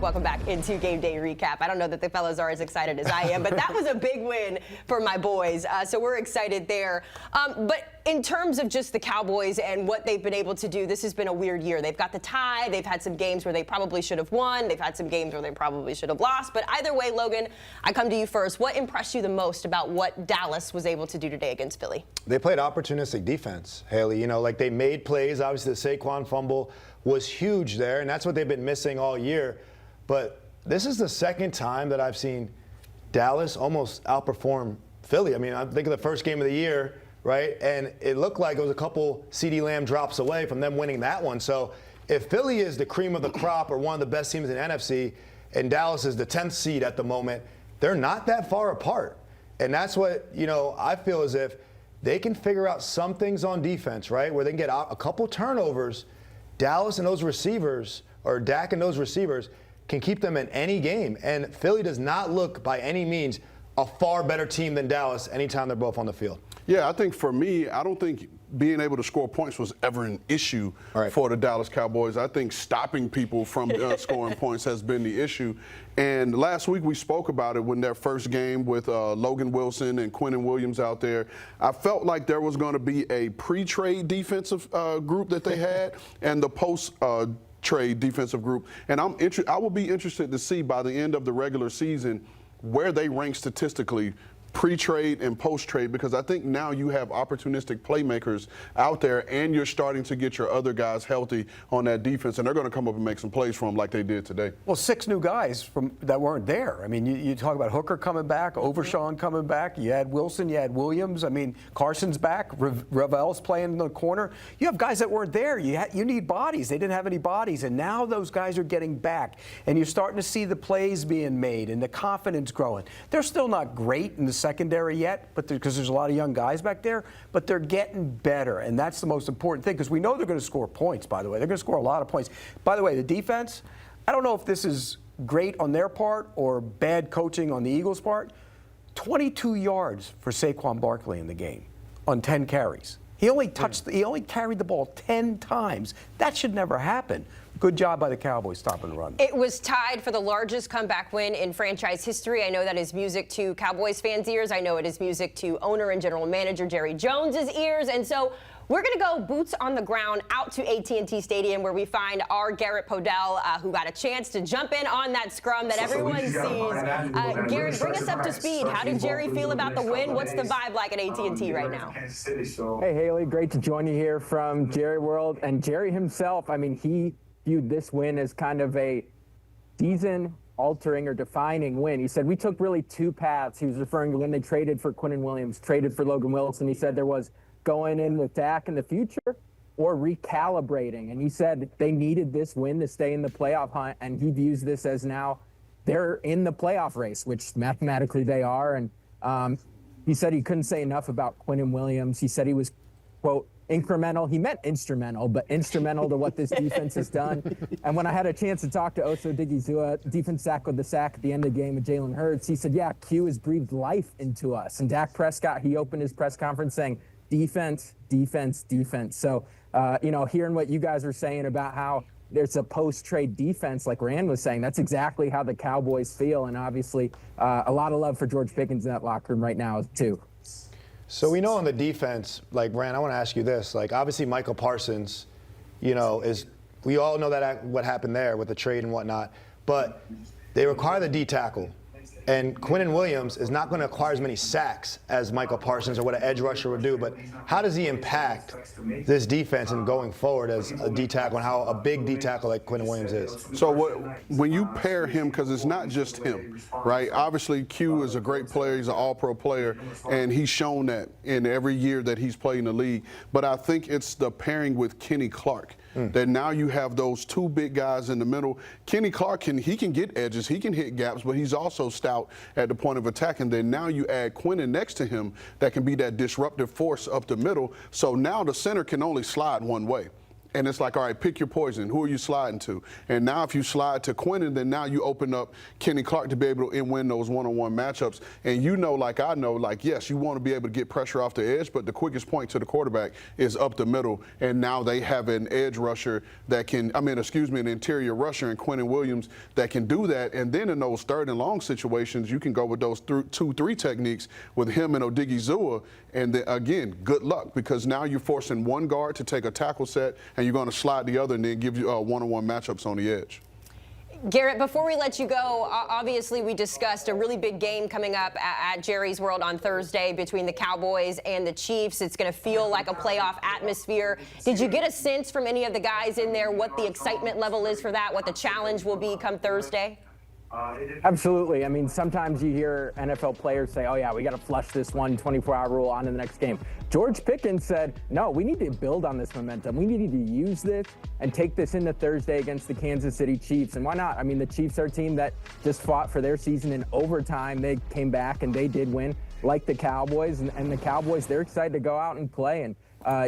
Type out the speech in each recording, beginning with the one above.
Welcome back into Game Day Recap. I don't know that the fellas are as excited as I am, but that was a big win for my boys. So we're excited there. But in terms of just the Cowboys and what they've been able to do, this has been a weird year. They've got the tie. They've had some games where they probably should have won. They've had some games where they probably should have lost. But either way, Logan, I come to you first. What impressed you the most about what Dallas was able to do today against Philly? They played opportunistic defense, Haley. You know, like they made plays. Obviously, the Saquon fumble was huge there, and that's what they've been missing all year. But this is the second time that I've seen Dallas almost outperform Philly. I mean, I think of the first game of the year, right? And it looked like it was a couple CeeDee Lamb drops away from them winning that one. So if Philly is the cream of the crop or one of the best teams in the NFC, and Dallas is the 10th seed at the moment, they're not that far apart. And that's what, you know, I feel as if they can figure out some things on defense, right, where they can get a couple turnovers. Dallas and those receivers, or Dak and those receivers, can keep them in any game. And Philly does not look by any means a far better team than Dallas anytime they're both on the field. Yeah, I think for me, I don't think being able to score points was ever an issue for the Dallas Cowboys. I think stopping people from scoring points has been the issue. And last week we spoke about it when their first game with Logan Wilson and Quinnen Williams out there. I felt like there was going to be a pre-trade defensive group that they had and the post-trade defensive group. And I will be interested to see by the end of the regular season where they rank statistically pre-trade and post-trade, because I think now you have opportunistic playmakers out there and you're starting to get your other guys healthy on that defense, and they're going to come up and make some plays for them like they did today. Well, 6 new guys that weren't there. I mean, you talk about Hooker coming back, Overshawn coming back, you had Wilson, you had Williams. I mean, Carson's back, Ravel's playing in the corner. You have guys that weren't there. You need bodies. They didn't have any bodies, and now those guys are getting back, and you're starting to see the plays being made and the confidence growing. They're still not great in the secondary yet, but because there's a lot of young guys back there, but they're getting better, and that's the most important thing, because we know they're going to score points, by the way. They're going to score a lot of points. By the way, the defense, I don't know if this is great on their part or bad coaching on the Eagles' part. 22 yards for Saquon Barkley in the game on 10 carries. He only carried the ball 10 times. That should never happen. Good job by the Cowboys stopping the run. It was tied for the largest comeback win in franchise history. I know that is music to Cowboys fans' ears. I know it is music to owner and general manager Jerry Jones's ears. And so we're going to go boots on the ground out to AT&T Stadium, where we find our Garrett Podell, who got a chance to jump in on that scrum that everyone sees. Garrett, bring us up to speed. How did Jerry feel about the win? What's the vibe like at AT&T right now? Hey, Haley, great to join you here from Jerry World. And Jerry himself, I mean, he viewed this win as kind of a season-altering or defining win. He said, we took really 2 paths. He was referring to when they traded for Quinnen Williams, traded for Logan Wilson. He said there was going in with Dak in the future or recalibrating. And he said they needed this win to stay in the playoff hunt, and he views this as now they're in the playoff race, which mathematically they are. And he said he couldn't say enough about Quinnen Williams. He said he was, quote, incremental. He meant instrumental, but instrumental to what this defense has done. And when I had a chance to talk to Oso Digizua, defense tackle with the sack at the end of the game with Jalen Hurts, he said, yeah, Q has breathed life into us. And Dak Prescott, he opened his press conference saying, defense, defense, defense. So, you know, hearing what you guys were saying about how there's a post-trade defense, like Rand was saying, that's exactly how the Cowboys feel. And obviously, a lot of love for George Pickens in that locker room right now, too. So we know on the defense, like, Rand, I want to ask you this. Like, obviously, Michael Parsons, you know, we all know that what happened there with the trade and whatnot. But they require the D tackle. And Quinnen Williams is not going to acquire as many sacks as Michael Parsons or what an edge rusher would do. But how does he impact this defense and going forward as a D tackle, and how a big D tackle like Quinnen Williams is? So when you pair him, because it's not just him, right? Obviously, Q is a great player. He's an all-pro player, and he's shown that in every year that he's played in the league. But I think it's the pairing with Kenny Clark. That now you have those 2 big guys in the middle. Kenny Clark can get edges, he can hit gaps, but he's also stout at the point of attack. And then now you add Quinnen next to him that can be that disruptive force up the middle. So now the center can only slide one way. And it's like, all right, pick your poison. Who are you sliding to? And now if you slide to Quentin, then now you open up Kenny Clark to be able to win those one-on-one matchups. And you know, like I know, like, yes, you want to be able to get pressure off the edge, but the quickest point to the quarterback is up the middle. And now they have an edge rusher that can, an interior rusher in Quentin Williams that can do that. And then in those third and long situations, you can go with those 2-3 techniques with him and Odigizua. And then, again, good luck, because now you're forcing one guard to take a tackle set and you're going to slide the other and then give you one-on-one matchups on the edge. Garrett, before we let you go, obviously we discussed a really big game coming up at Jerry's World on Thursday between the Cowboys and the Chiefs. It's going to feel like a playoff atmosphere. Did you get a sense from any of the guys in there what the excitement level is for that, what the challenge will be come Thursday? Absolutely. I mean, sometimes you hear NFL players say, oh, yeah, we got to flush this one 24-hour rule on to the next game. George Pickens said, no, we need to build on this momentum. We need to use this and take this into Thursday against the Kansas City Chiefs. And why not? I mean, the Chiefs are a team that just fought for their season in overtime. They came back and they did win, like the Cowboys. And the Cowboys, they're excited to go out and play. And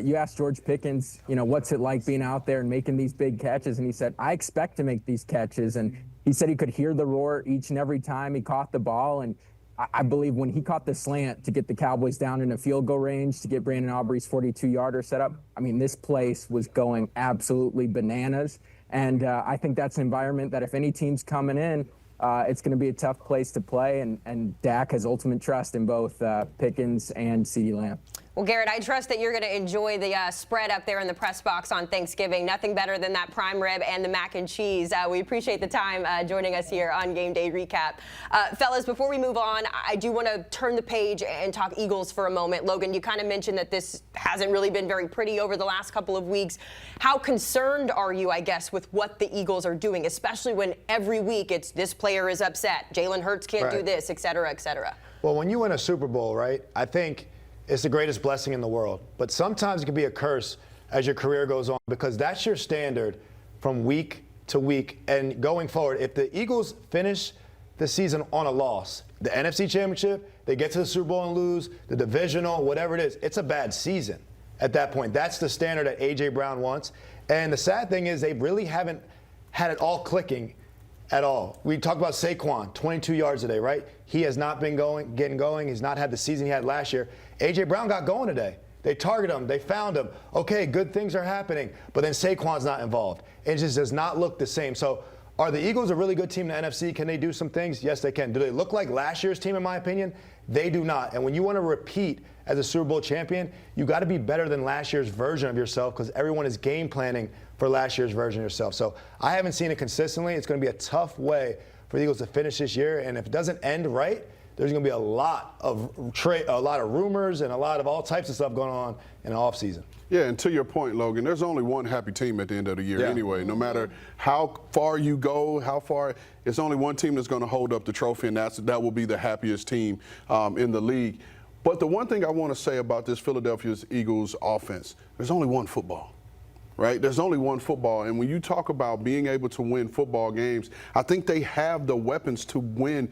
you asked George Pickens, what's it like being out there and making these big catches? And he said, I expect to make these catches. And he said he could hear the roar each and every time he caught the ball. And I believe when he caught the slant to get the Cowboys down in a field goal range to get Brandon Aubrey's 42-yarder set up, I mean, this place was going absolutely bananas. And I think that's an environment that if any team's coming in, it's going to be a tough place to play. And Dak has ultimate trust in both Pickens and CeeDee Lamb. Well, Garrett, I trust that you're going to enjoy the spread up there in the press box on Thanksgiving. Nothing better than that prime rib and the mac and cheese. We appreciate the time joining us here on Game Day Recap. Fellas, before we move on, I do want to turn the page and talk Eagles for a moment. Logan, you kind of mentioned that this hasn't really been very pretty over the last couple of weeks. How concerned are you, I guess, with what the Eagles are doing, especially when every week it's this player is upset, Jalen Hurts can't do this, et cetera, et cetera? Well, when you win a Super Bowl, right, I think it's the greatest blessing in the world. But sometimes it can be a curse as your career goes on, because that's your standard from week to week. And going forward, if the Eagles finish the season on a loss, the NFC Championship, they get to the Super Bowl and lose, the divisional, whatever it is, it's a bad season at that point. That's the standard that A.J. Brown wants. And the sad thing is they really haven't had it all clicking at all. We talked about Saquon, 22 yards today, right? He has not been getting going. He's not had the season he had last year. A.J. Brown got going today. They targeted him. They found him. Okay, good things are happening. But then Saquon's not involved. It just does not look the same. So are the Eagles a really good team in the NFC? Can they do some things? Yes, they can. Do they look like last year's team, in my opinion? They do not. And when you want to repeat as a Super Bowl champion, you got to be better than last year's version of yourself, because everyone is game planning for last year's version of yourself. So I haven't seen it consistently. It's going to be a tough way for the Eagles to finish this year. And if it doesn't end right, there's going to be a lot of rumors and a lot of all types of stuff going on in the offseason. Yeah, and to your point, Logan, there's only one happy team at the end of the year anyway. No matter how far you go, it's only one team that's going to hold up the trophy, and that will be the happiest team in the league. But the one thing I want to say about this Philadelphia Eagles offense, there's only one football. Right? There's only one football. And when you talk about being able to win football games, I think they have the weapons to win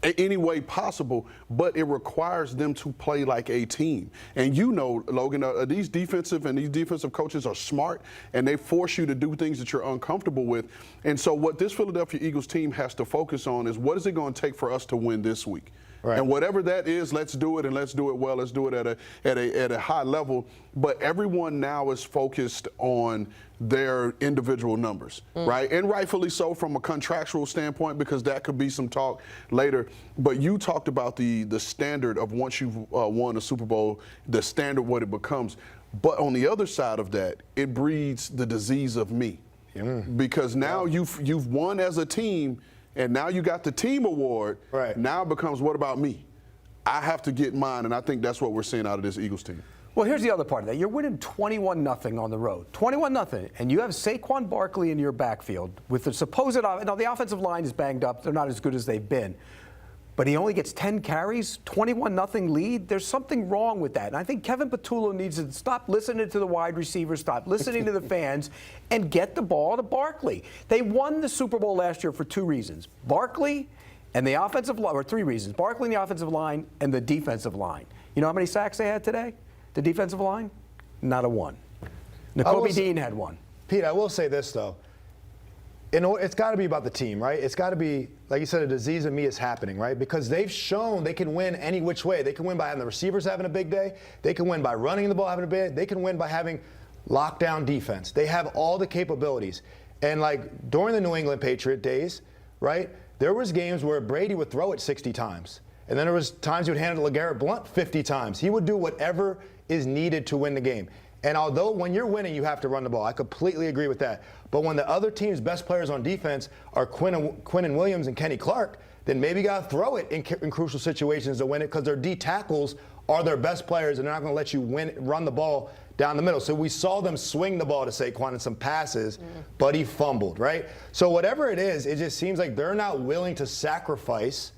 any way possible, but it requires them to play like a team. And you know, Logan, these defensive coaches are smart, and they force you to do things that you're uncomfortable with. And so what this Philadelphia Eagles team has to focus on is, what is it going to take for us to win this week? Right. And whatever that is, let's do it, and let's do it well. Let's do it at a high level. But everyone now is focused on their individual numbers, right? And rightfully so from a contractual standpoint, because that could be some talk later. But you talked about the standard of once you've won a Super Bowl, the standard what it becomes. But on the other side of that, it breeds the disease of me, because now you've won as a team. And now you got the team award. Right. Now it becomes, what about me? I have to get mine, and I think that's what we're seeing out of this Eagles team. Well, here's the other part of that. You're winning 21-0 on the road. 21-0. And you have Saquon Barkley in your backfield with the supposed – now, the offensive line is banged up. They're not as good as they've been. But he only gets 10 carries, 21-0 lead. There's something wrong with that. And I think Kevin Patullo needs to stop listening to the wide receivers, stop listening to the fans, and get the ball to Barkley. They won the Super Bowl last year for two reasons. Barkley and the offensive line, or three reasons. Barkley and the offensive line and the defensive line. You know how many sacks they had today? The defensive line? Not a one. Nakobe Dean had one. Pete, I will say this, though. It's got to be about the team, right? It's got to be, like you said, a disease of me is happening, right? Because they've shown they can win any which way. They can win by having the receivers having a big day. They can win by running the ball having a big day. They can win by having lockdown defense. They have all the capabilities. And like during the New England Patriot days, right, there was games where Brady would throw it 60 times. And then there was times he would hand it to LeGarrette Blount 50 times. He would do whatever is needed to win the game. And although when you're winning, you have to run the ball. I completely agree with that. But when the other team's best players on defense are Quinnen Williams and Kenny Clark, then maybe you got to throw it in crucial situations to win it because their D tackles are their best players and they're not going to let you run the ball down the middle. So we saw them swing the ball to Saquon in some passes, but he fumbled, right? So whatever it is, it just seems like they're not willing to sacrifice.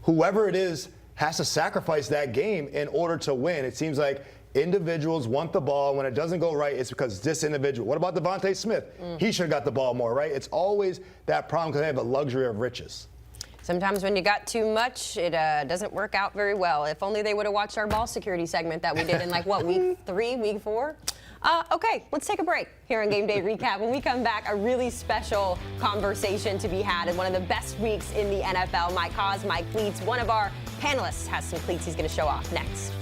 Whoever it is has to sacrifice that game in order to win. It seems like individuals want the ball. When it doesn't go right, it's because this individual. What about Devontae Smith? He should have got the ball more, right? It's always that problem because they have a luxury of riches. Sometimes when you got too much, it doesn't work out very well. If only they would have watched our ball security segment that we did in week 3, week 4? Okay, let's take a break here on Game Day Recap. When we come back, a really special conversation to be had in one of the best weeks in the NFL. My cause, my cleats. One of our panelists has some cleats he's going to show off next.